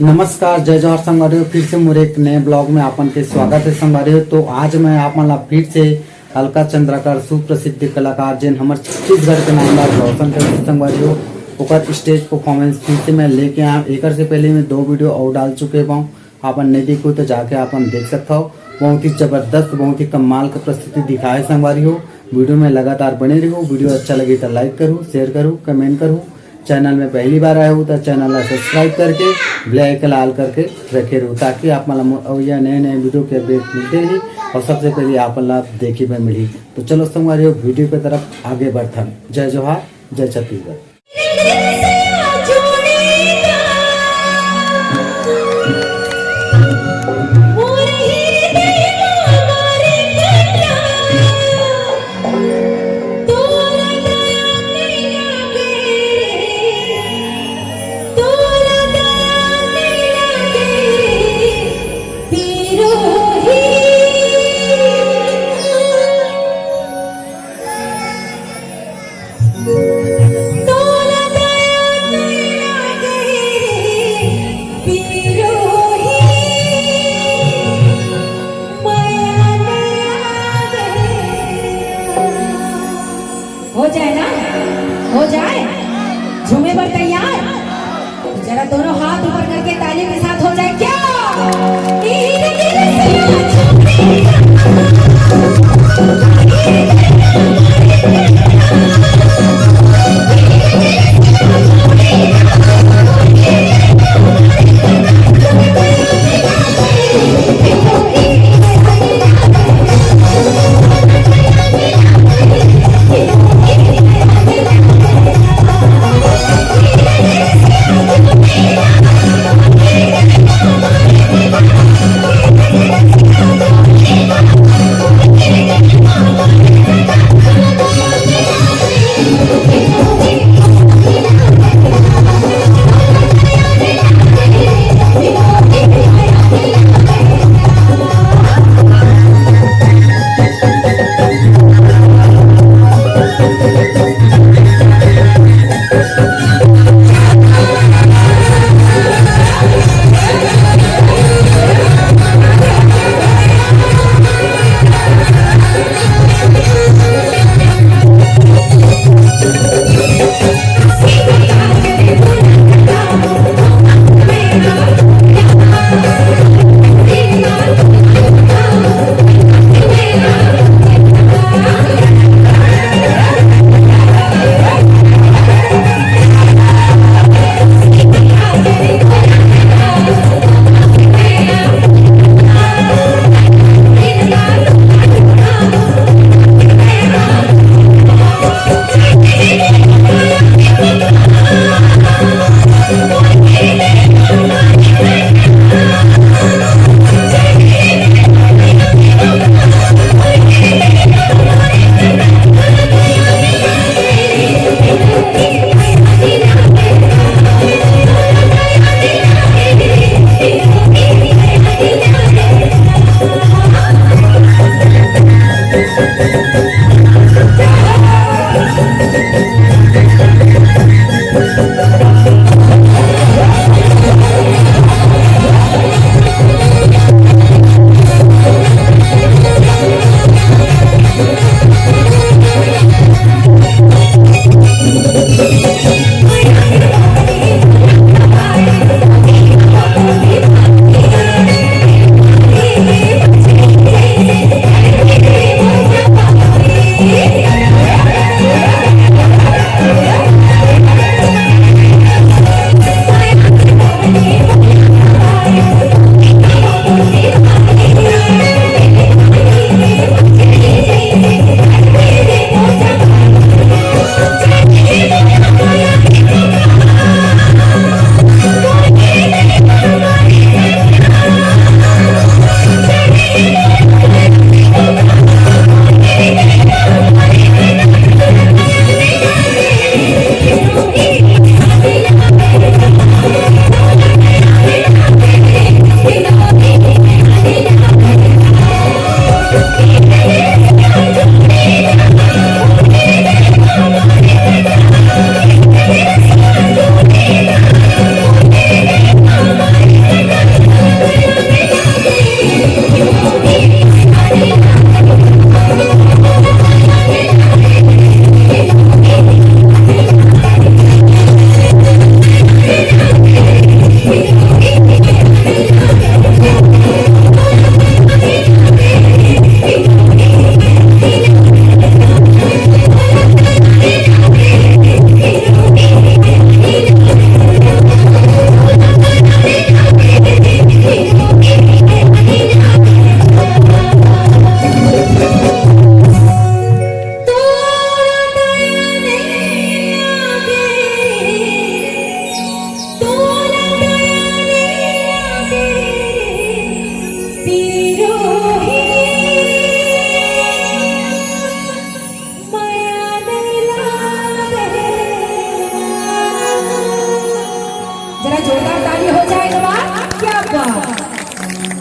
नमस्कार, जय जवाहर संगवारी। फिर से मोरे एक नए ब्लॉग में आपन के स्वागत है संगवारी। तो आज मैं आपन ला फिर से अलका चंद्राकर सुप्रसिद्ध कलाकार जिन हमारे छत्तीसगढ़ के नाम ला रोशन कर संगवारी ओकर स्टेज परफॉर्मेंस फिर से मैं लेके आया। एक से पहले मैं 2 वीडियो और डाल चुके पाऊँ, आपन नहीं देखो तो जाके आपन देख सकता हो। बहुत ही जबरदस्त, बहुत ही कमाल का प्रस्तुति दिखाए संगवारी हो। वीडियो में लगातार बने रहो। वीडियो अच्छा लगे तो लाइक करूँ, शेयर करूँ, कमेंट करूँ। चैनल में पहली बार आए हो तो चैनल ला सब्सक्राइब करके बेल आइकन लाल करके रखे रहो, ताकि आप मतलब या नए नए वीडियो के अपडेट मिलते रही और सबसे पहले आप लाभ देखी में मिली। तो चलो संगवारी वीडियो की तरफ आगे बढ़ता। जय जोहार, जय छत्तीसगढ़। हो जाए ना, हो जाए। झूमे पर तैयार? जरा दोनों हाथ ऊपर करके ताली के साथ हो जाए क्या? तेरो ही माया नहीं लागे। जरा जोरदार ताली हो जाए तो क्या बात।